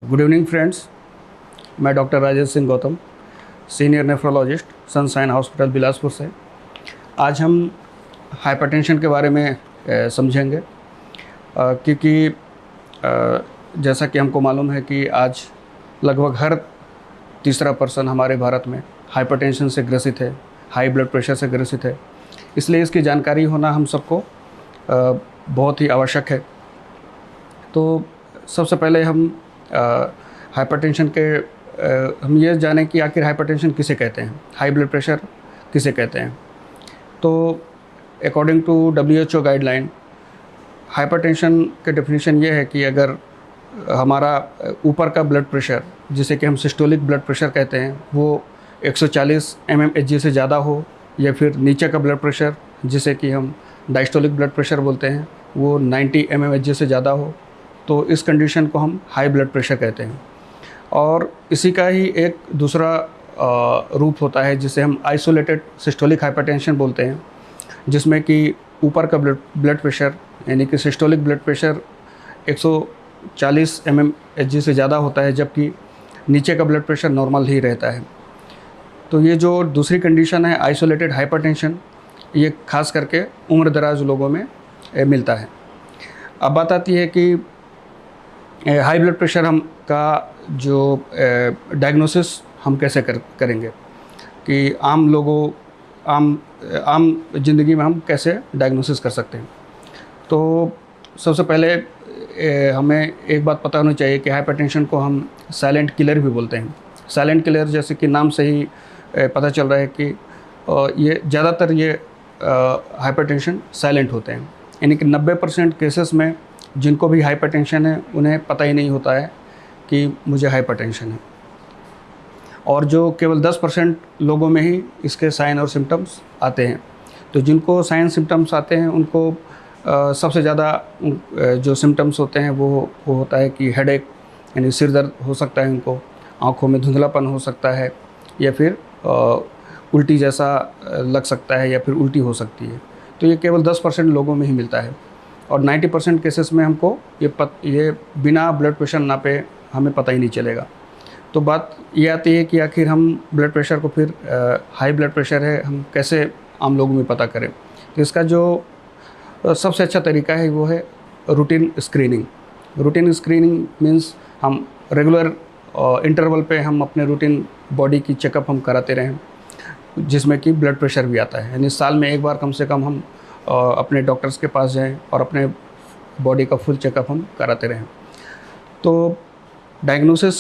Good evening friends. मैं doctor Rajesh Singh Gautam, senior nephrologist, Sunshine Hospital Bilaspur से। आज हम हाइपरटेंशन के बारे में समझेंगे, क्योंकि जैसा कि हमको मालूम है कि आज लगभग हर तीसरा पर्सन हमारे भारत में हाइपरटेंशन से ग्रसित है, हाई ब्लड प्रेशर से ग्रसित है। इसलिए इसकी जानकारी होना हम सबको बहुत ही आवश्यक है। तो सबसे पहले हम हाइपरटेंशन के हम ये जानें कि आखिर हाइपरटेंशन किसे कहते हैं, हाई ब्लड प्रेशर किसे कहते हैं। तो according to WHO guideline, hypertension के डेफिनेशन ये है कि अगर हमारा ऊपर का ब्लड प्रेशर, जिसे कि हम सिस्टोलिक ब्लड प्रेशर कहते हैं, वो 140 mmHg से ज़्यादा हो, या फिर नीचे का ब्लड प्रेशर, जिसे कि हम डायस्टोलिक ब्लड प्रेशर बोलते हैं, वो 90 mmHg से ज़्यादा हो, तो इस कंडीशन को हम हाई ब्लड प्रेशर कहते हैं। और इसी का ही एक दूसरा रूप होता है जिसे हम आइसोलेटेड सिस्टोलिक हाइपरटेंशन बोलते हैं, जिसमें कि ऊपर का ब्लड प्रेशर यानी कि सिस्टोलिक ब्लड प्रेशर 140 mmHg से ज़्यादा होता है, जबकि नीचे का ब्लड प्रेशर नॉर्मल ही रहता है। तो ये जो दूसरी कंडीशन है आइसोलेटेड हाइपरटेंशन, ये खास करके उम्र दराज लोगों में मिलता है। अब बात आती है कि हाई ब्लड प्रेशर हम का जो डायग्नोसिस हम कैसे करेंगे, कि आम ज़िंदगी में हम कैसे डायग्नोसिस कर सकते हैं। तो सबसे पहले हमें एक बात पता होनी चाहिए कि हाइपरटेंशन को हम साइलेंट किलर भी बोलते हैं। साइलेंट किलर जैसे कि नाम से ही पता चल रहा है कि ये ज़्यादातर हाइपरटेंशन साइलेंट होते हैं, यानी कि 90% केसेस में जिनको भी हाइपरटेंशन है उन्हें पता ही नहीं होता है कि मुझे हाइपरटेंशन है। और जो केवल 10% लोगों में ही इसके साइन और सिम्टम्स आते हैं। तो जिनको साइन सिम्टम्स आते हैं उनको सबसे ज़्यादा जो सिम्टम्स होते हैं वो होता है कि हेडेक, यानी सिर दर्द हो सकता है उनको, आँखों में धुंधलापन हो सकता है, या फिर उल्टी जैसा लग सकता है, या फिर उल्टी हो सकती है। तो ये केवल 10% लोगों में ही मिलता है। और 90% केसेस में हमको ये बिना ब्लड प्रेशर नापे हमें पता ही नहीं चलेगा। तो बात ये आती है कि आखिर हम ब्लड प्रेशर को फिर हाई ब्लड प्रेशर है हम कैसे आम लोगों में पता करें। तो इसका जो सबसे अच्छा तरीका है वो है routine screening. Routine screening means हम रेगुलर इंटरवल पे हम अपने रूटीन बॉडी की चेकअप हम कराते रहें, जिसमें कि ब्लड प्रेशर भी आता है। यानी साल में एक बार कम से कम हम अपने डॉक्टर्स के पास जाएं और अपने बॉडी का फुल चेकअप हम कराते रहें। तो डायग्नोसिस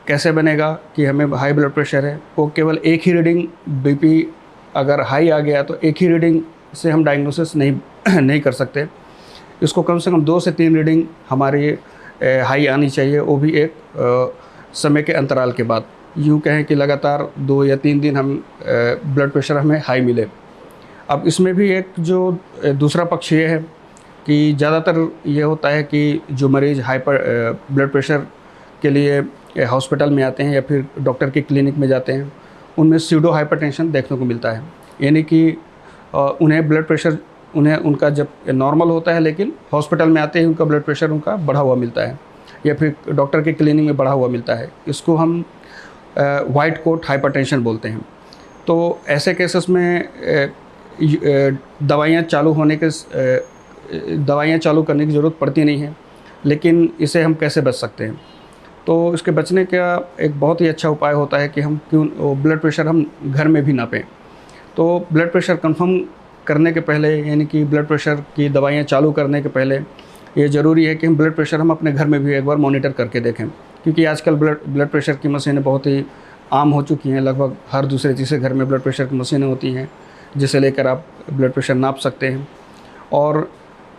कैसे बनेगा कि हमें हाई ब्लड प्रेशर है, वो केवल एक ही रीडिंग बीपी अगर हाई आ गया तो एक ही रीडिंग से हम डायग्नोसिस नहीं कर सकते। इसको कम से कम 2 से 3 रीडिंग हमारी हाई आनी चाहिए, वो भी एक समय के अंतराल के बाद। यूँ कहें कि लगातार 2 या 3 दिन हम ब्लड प्रेशर हमें हाई मिले। अब इसमें भी एक जो दूसरा पक्ष ये है कि ज़्यादातर ये होता है कि जो मरीज़ हाइपर ब्लड प्रेशर के लिए हॉस्पिटल में आते हैं या फिर डॉक्टर के क्लिनिक में जाते हैं, उनमें स्यूडो हाइपरटेंशन देखने को मिलता है। यानी कि उन्हें ब्लड प्रेशर उनका जब नॉर्मल होता है, लेकिन हॉस्पिटल में आते ही उनका ब्लड प्रेशर उनका बढ़ा हुआ मिलता है, या फिर डॉक्टर के क्लिनिक में बढ़ा हुआ मिलता है। इसको हम वाइट कोट हाइपरटेंशन बोलते हैं। तो ऐसे केसेस में दवाइयाँ चालू करने की ज़रूरत पड़ती नहीं है, लेकिन इसे हम कैसे बच सकते हैं। तो इसके बचने का एक बहुत ही अच्छा उपाय होता है कि हम ब्लड प्रेशर हम घर में भी नापें। तो ब्लड प्रेशर कंफर्म करने के पहले, यानी कि ब्लड प्रेशर की दवाइयाँ चालू करने के पहले, ये ज़रूरी है कि हम ब्लड प्रेशर हम अपने घर में भी एक बार मॉनिटर करके देखें, क्योंकि आजकल ब्लड प्रेशर की मशीनें बहुत ही आम हो चुकी हैं। लगभग हर दूसरे तीसरे घर में ब्लड प्रेशर की मशीनें होती हैं, जिसे लेकर आप ब्लड प्रेशर नाप सकते हैं। और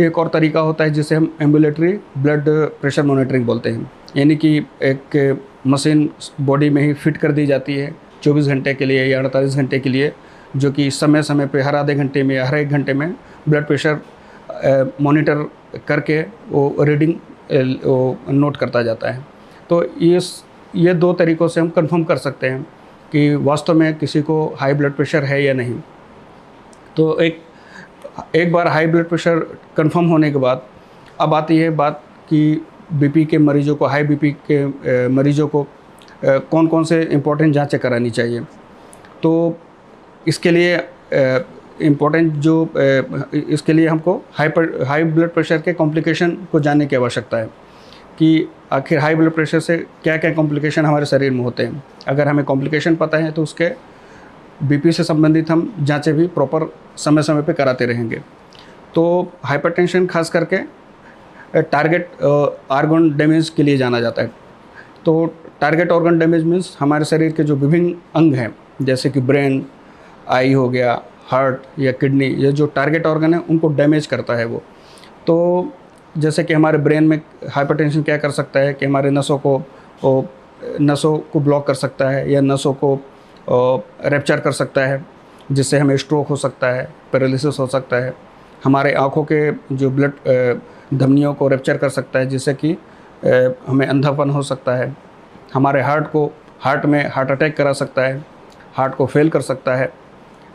एक और तरीका होता है जिसे हम एम्बुलेटरी ब्लड प्रेशर मॉनिटरिंग बोलते हैं, यानी कि एक मशीन बॉडी में ही फिट कर दी जाती है 24 घंटे के लिए या 48 घंटे के लिए, जो कि समय समय पे हर आधे घंटे में या हर 1 घंटे में ब्लड प्रेशर मॉनिटर करके वो रीडिंग नोट करता जाता है। तो ये 2 तरीक़ों से हम कंफर्म कर सकते हैं कि वास्तव में किसी को हाई ब्लड प्रेशर है या नहीं। तो एक बार हाई ब्लड प्रेशर कंफर्म होने के बाद अब आती है बात कि बीपी के मरीजों को, हाई बीपी के मरीजों को कौन कौन से इम्पोर्टेंट जांचें करानी चाहिए। तो इसके लिए इम्पोर्टेंट जो इसके लिए हमको हाई ब्लड प्रेशर के कॉम्प्लिकेशन को जानने की आवश्यकता है कि आखिर हाई ब्लड प्रेशर से क्या क्या कॉम्प्लिकेशन हमारे शरीर में होते हैं। अगर हमें कॉम्प्लिकेशन पता है तो उसके बीपी से संबंधित हम जांचें भी प्रॉपर समय समय पे कराते रहेंगे। तो हाइपरटेंशन खास करके टारगेट ऑर्गन डैमेज के लिए जाना जाता है। तो टारगेट ऑर्गन डैमेज मीन्स हमारे शरीर के जो विभिन्न अंग हैं, जैसे कि ब्रेन, आई हो गया, हार्ट या किडनी, ये जो टारगेट ऑर्गन है उनको डैमेज करता है वो। तो जैसे कि हमारे ब्रेन में हाइपरटेंशन क्या कर सकता है कि हमारे नसों को ब्लॉक कर सकता है या नसों को रैप्चर कर सकता है, जिससे हमें स्ट्रोक हो सकता है, पैरालिसिस हो सकता है। हमारे आँखों के जो ब्लड धमनियों को रैप्चर कर सकता है, जिससे कि हमें अंधापन हो सकता है। हमारे हार्ट में हार्ट अटैक करा सकता है, हार्ट को फेल कर सकता है।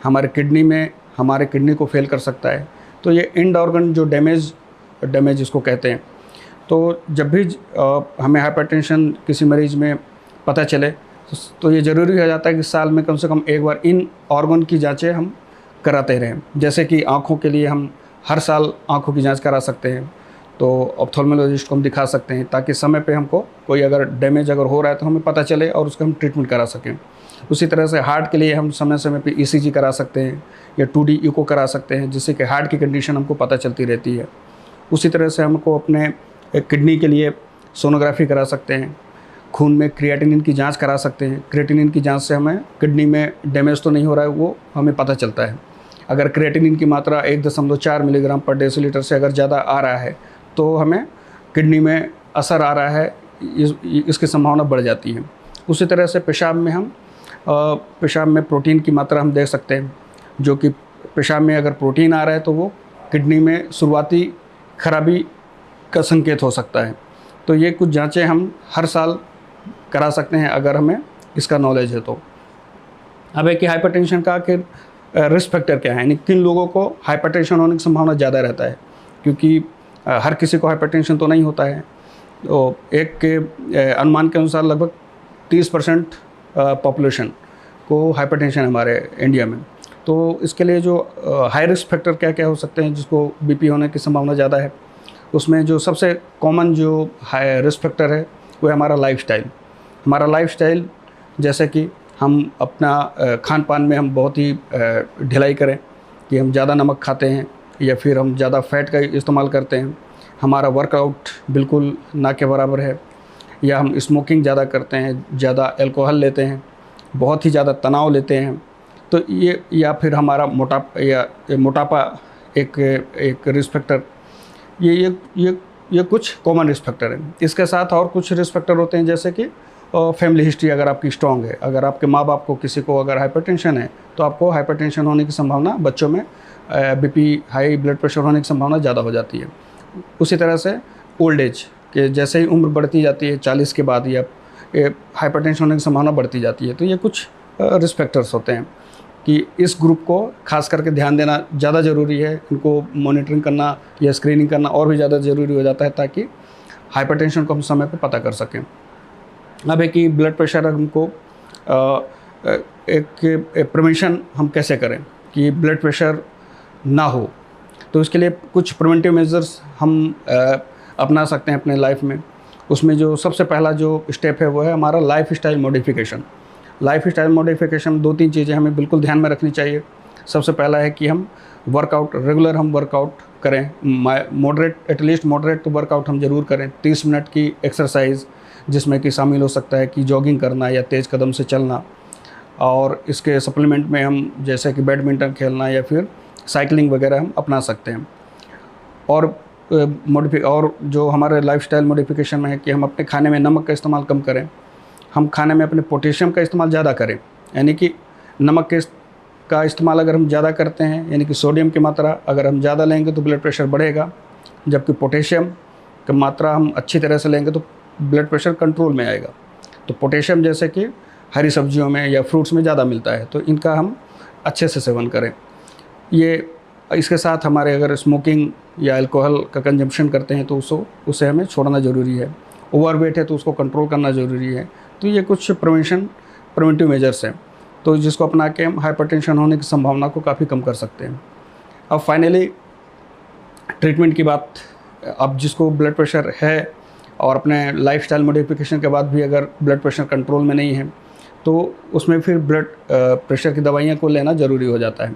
हमारे किडनी को फेल कर सकता है। तो ये एंड ऑर्गन जो डैमेज इसको कहते हैं। तो जब भी हमें हाइपरटेंशन किसी मरीज़ में पता चले तो ये ज़रूरी हो जाता है कि साल में कम से कम एक बार इन ऑर्गन की जांचें हम कराते रहें। जैसे कि आँखों के लिए हम हर साल आँखों की जांच करा सकते हैं, तो ऑप्थेल्मोलॉजिस्ट को हम दिखा सकते हैं, ताकि समय पे हमको कोई अगर डैमेज हो रहा है तो हमें पता चले और उसका हम ट्रीटमेंट करा सकें। उसी तरह से हार्ट के लिए हम समय समय पे ECG करा सकते हैं या 2D इको करा सकते हैं, जिससे कि हार्ट की कंडीशन हमको पता चलती रहती है। उसी तरह से हमको अपने किडनी के लिए सोनोग्राफी करा सकते हैं, खून में क्रिएटिनिन की जांच करा सकते हैं। क्रिएटिनिन की जांच से हमें किडनी में डैमेज तो नहीं हो रहा है वो हमें पता चलता है। अगर क्रिएटिनिन की मात्रा 1.4 मिलीग्राम पर डेसीलीटर से अगर ज़्यादा आ रहा है तो हमें किडनी में असर आ रहा है, इसकी संभावना बढ़ जाती है। उसी तरह से पेशाब में प्रोटीन की मात्रा हम देख सकते हैं, जो कि पेशाब में अगर प्रोटीन आ रहा है तो वो किडनी में शुरुआती खराबी का संकेत हो सकता है। तो ये कुछ जांचें हम हर साल करा सकते हैं अगर हमें इसका नॉलेज है तो। अब है कि हाइपरटेंशन का आखिर रिस्क फैक्टर क्या है, यानी किन लोगों को हाइपरटेंशन होने की संभावना ज़्यादा रहता है, क्योंकि हर किसी को हाइपरटेंशन तो नहीं होता है। तो एक के अनुमान के अनुसार लगभग 30% पॉपुलेशन को हाइपरटेंशन हमारे इंडिया में। तो इसके लिए जो हाई रिस्क फैक्टर क्या क्या हो सकते हैं जिसको बीपी होने की संभावना ज़्यादा है, उसमें जो सबसे कॉमन जो हाई रिस्क फैक्टर है वो है हमारा लाइफस्टाइल। जैसे कि हम अपना खान पान में हम बहुत ही ढिलाई करें कि हम ज़्यादा नमक खाते हैं या फिर हम ज़्यादा फैट का इस्तेमाल करते हैं, हमारा वर्कआउट बिल्कुल ना के बराबर है, या हम स्मोकिंग ज़्यादा करते हैं, ज़्यादा अल्कोहल लेते हैं, बहुत ही ज़्यादा तनाव लेते हैं। तो ये या फिर हमारा मोटापा एक रिस्क फैक्टर, ये कुछ कॉमन रिस्क फैक्टर है। इसके साथ और कुछ रिस्क फैक्टर होते हैं, जैसे कि फैमिली हिस्ट्री अगर आपकी स्ट्रॉन्ग है, अगर आपके माँ बाप को किसी को अगर हाइपरटेंशन है तो आपको हाइपरटेंशन होने की संभावना, बच्चों में बीपी हाई ब्लड प्रेशर होने की संभावना ज़्यादा हो जाती है। उसी तरह से ओल्ड एज के जैसे ही उम्र बढ़ती जाती है 40 के बाद या हाइपरटेंशन होने की संभावना बढ़ती जाती है। तो ये कुछ रिस्क फैक्टर्स होते हैं कि इस ग्रुप को खास करके ध्यान देना ज़्यादा ज़रूरी है, इनको मॉनिटरिंग करना या स्क्रीनिंग करना और भी ज़्यादा ज़रूरी हो जाता है, ताकि हाइपरटेंशन को हम समय पे पता कर सकें। अब है कि ब्लड प्रेशर हमको एक प्रिवेंशन हम कैसे करें कि ब्लड प्रेशर ना हो, तो इसके लिए कुछ प्रिवेंटिव मेजर्स हम अपना सकते हैं अपने लाइफ में। उसमें जो सबसे पहला जो स्टेप है वो है हमारा लाइफस्टाइल मॉडिफिकेशन। 2-3 चीज़ें हमें बिल्कुल ध्यान में रखनी चाहिए। सबसे पहला है कि हम रेगुलर वर्कआउट करें, एटलीस्ट मॉडरेट वर्कआउट हम ज़रूर करें। 30 मिनट की एक्सरसाइज जिसमें कि शामिल हो सकता है कि जॉगिंग करना या तेज़ कदम से चलना, और इसके सप्लीमेंट में हम जैसे कि बैडमिंटन खेलना या फिर साइकिलिंग वगैरह हम अपना सकते हैं। और जो हमारे लाइफस्टाइल मॉडिफिकेशन में है कि हम अपने खाने में नमक का इस्तेमाल कम करें, हम खाने में अपने पोटेशियम का इस्तेमाल ज़्यादा करें। यानी कि नमक का इस्तेमाल अगर हम ज़्यादा करते हैं, यानी कि सोडियम की मात्रा अगर हम ज़्यादा लेंगे तो ब्लड प्रेशर बढ़ेगा, जबकि पोटेशियम की मात्रा हम अच्छी तरह से लेंगे तो ब्लड प्रेशर कंट्रोल में आएगा। तो पोटेशियम जैसे कि हरी सब्जियों में या फ्रूट्स में ज़्यादा मिलता है, तो इनका हम अच्छे से सेवन करें। ये इसके साथ हमारे अगर स्मोकिंग या अल्कोहल का कंजम्पशन करते हैं तो उसे हमें छोड़ना ज़रूरी है। ओवरवेट है तो उसको कंट्रोल करना ज़रूरी है। तो ये कुछ प्रिवेंटिव मेजर्स हैं, तो जिसको अपना के हम हाइपरटेंशन होने की संभावना को काफ़ी कम कर सकते हैं। अब फाइनली ट्रीटमेंट की बात, अब जिसको ब्लड प्रेशर है और अपने लाइफस्टाइल मॉडिफिकेशन के बाद भी अगर ब्लड प्रेशर कंट्रोल में नहीं है तो उसमें फिर ब्लड प्रेशर की दवाइयाँ को लेना ज़रूरी हो जाता है।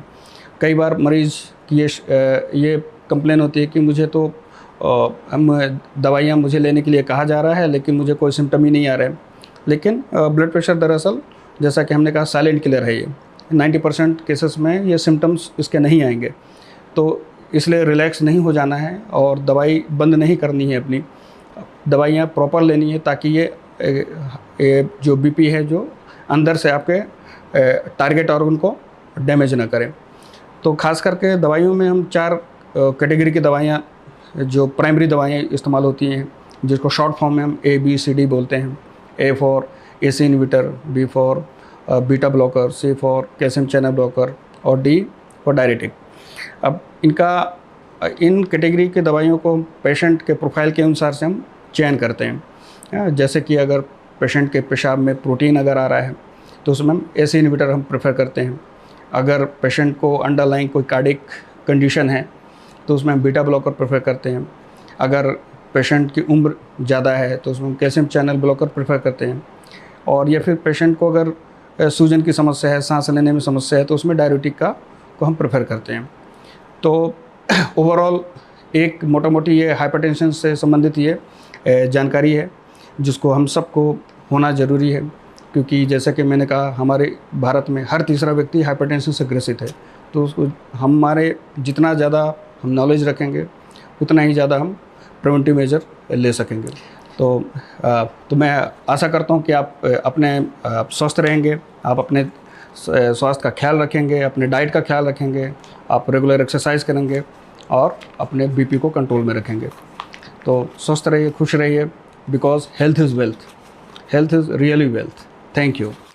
कई बार मरीज़ की ये कंप्लेन होती है कि मुझे तो हम दवाइयाँ मुझे लेने के लिए कहा जा रहा है लेकिन मुझे कोई सिम्टम ही नहीं आ रहे हैं। लेकिन ब्लड प्रेशर दरअसल जैसा कि हमने कहा साइलेंट किलर है। ये 90% केसेस में ये सिम्टम्स इसके नहीं आएंगे, तो इसलिए रिलैक्स नहीं हो जाना है और दवाई बंद नहीं करनी है, अपनी दवाइयाँ प्रॉपर लेनी है ताकि ये जो बीपी है जो अंदर से आपके टारगेट ऑर्गन को डैमेज ना करें। तो खास करके दवाइयों में हम 4 कैटेगरी की दवाइयाँ, जो प्राइमरी दवाइयाँ इस्तेमाल होती हैं, जिसको शॉर्ट फॉर्म में हम ABCD बोलते हैं। A for AC inhibitor, B for beta blocker, C for calcium channel blocker और D फॉर डायरेटिक। अब इन कैटेगरी की दवाइयों को पेशेंट के प्रोफाइल के अनुसार से हम चयन करते हैं। जैसे कि अगर पेशेंट के पेशाब में प्रोटीन अगर आ रहा है तो उसमें हम AC इनहिबिटर हम प्रेफर करते हैं। अगर पेशेंट को अंडरलाइंग कोई कार्डिक कंडीशन है तो उसमें हम बीटा ब्लॉकर प्रेफर करते हैं। अगर पेशेंट की उम्र ज़्यादा है तो उसमें हम कैल्शियम चैनल ब्लॉकर प्रेफर करते हैं। और या फिर पेशेंट को अगर सूजन की समस्या है, सांस लेने में समस्या है, तो उसमें डायरेटिक को हम प्रेफर करते हैं। तो ओवरऑल एक मोटा मोटी ये हाइपरटेंशन से संबंधित ये जानकारी है जिसको हम सबको होना ज़रूरी है, क्योंकि जैसा कि मैंने कहा हमारे भारत में हर तीसरा व्यक्ति हाइपरटेंशन से ग्रसित है। तो उसको हमारे जितना ज़्यादा हम नॉलेज रखेंगे उतना ही ज़्यादा हम प्रिवेंटिव मेजर ले सकेंगे। तो मैं आशा करता हूँ कि आप स्वस्थ रहेंगे, आप अपने स्वास्थ्य का ख्याल रखेंगे, अपने डाइट का ख्याल रखेंगे, आप रेगुलर एक्सरसाइज करेंगे और अपने बीपी को कंट्रोल में रखेंगे। तो स्वस्थ रहिए, खुश रहिए, because health is wealth, health is really wealth. Thank you.